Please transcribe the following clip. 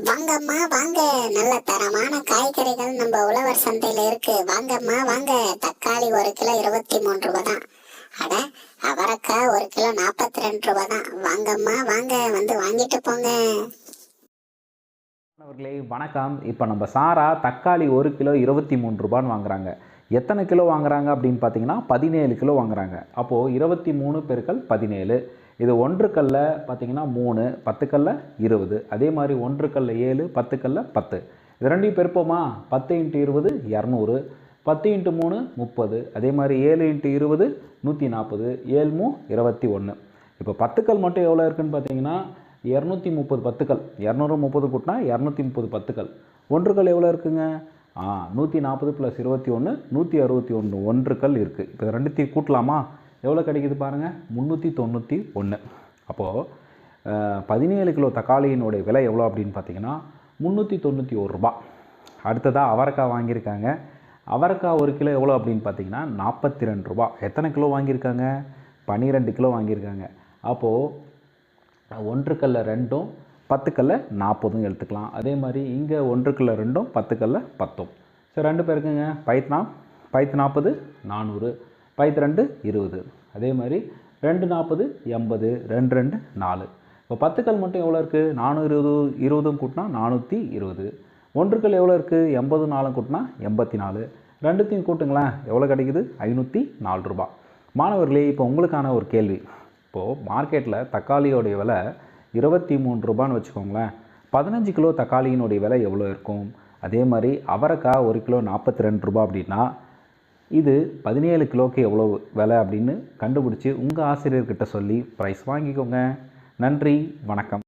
வாங்கம்மா வாங்க, நல்ல தரமான காய்கறிகள் நம்ம உழவர் சந்தையில இருக்கு. வாங்கம்மா வாங்க. தக்காளி 1 கிலோ 23 ரூபா தான். அட, அவரைக்காய் 1 கிலோ 42 ரூபா தான். வாங்கம்மா வாங்க, வந்து வாங்கிட்டு போங்க. அவர்களே வணக்கம். இப்போ நம்ம சாரா தக்காளி 1 கிலோ 23 ரூபான்னு வாங்குறாங்க. எத்தனை கிலோ வாங்குறாங்க அப்படின்னு பார்த்தீங்கன்னா 17 கிலோ வாங்குறாங்க. அப்போது 23 பெருக்கல் 17, இது 1 கல்ல பார்த்தீங்கன்னா 3, 10 கல்ல 20, அதே மாதிரி 1 கல்ல 7, 10 கல்ல 10. இது ரெண்டையும் பெருப்போமா? 10 × 20 200, 10 × 3 30, அதே மாதிரி 7 × 20 140, 7 3 21. இப்போ 10 கல் மட்டும் எவ்வளோ இருக்குதுன்னு பார்த்தீங்கன்னா 230 பத்துக்கள். 230 கூட்டினா 230 பத்துக்கள். 1 கல் எவ்வளோ இருக்குங்க? 140 + 21 161 1 கல் இருக்குது. இப்போ ரெண்டுத்தையும் கூட்டலாமா? எவ்வளோ கிடைக்குது பாருங்கள், 391. அப்போது 17 கிலோ தக்காளியினுடைய விலை எவ்வளோ அப்படின்னு பார்த்தீங்கன்னா 391 ரூபா. அடுத்ததாக அவரைக்காய் வாங்கியிருக்காங்க. அவரைக்காய் 1 கிலோ எவ்வளோ அப்படின்னு பார்த்தீங்கன்னா 42 ரூபா. எத்தனை கிலோ வாங்கியிருக்காங்க? 12 கிலோ வாங்கியிருக்காங்க. அப்போது 1 கல்ல 2, 10 கல்ல 40 எடுத்துக்கலாம். அதே மாதிரி இங்கே 1 கல்ல 2, 10 கல்ல 10. ஸோ 2 பேருக்குங்க. பைத்து 40 400, பைத்து 2 20, அதே மாதிரி 2 40 80, 2 2 4. இப்போ 10 கல் மட்டும் எவ்வளோ இருக்குது? 420 கூட்டினா 420. 1 கல் எவ்வளோ இருக்குது? 80 4 கூட்டினா 84. ரெண்டுத்தையும் கூட்டுங்களேன், எவ்வளோ கிடைக்குது? 504 ரூபா. மாணவர்களே, இப்போ உங்களுக்கான ஒரு கேள்வி. இப்போது மார்க்கெட்டில் தக்காளியோடைய விலை 23 ரூபான்னு வச்சுக்கோங்களேன். 15 கிலோ தக்காளியினுடைய விலை எவ்வளோ இருக்கும்? அதே மாதிரி அவரைக்காய் 1 கிலோ 42 ரூபா அப்படின்னா இது 17 கிலோக்கு எவ்வளோ விலை அப்படின்னு கண்டுபிடிச்சி உங்கள் ஆசிரியர்கிட்ட சொல்லி ப்ரைஸ் வாங்கிக்கோங்க. நன்றி, வணக்கம்.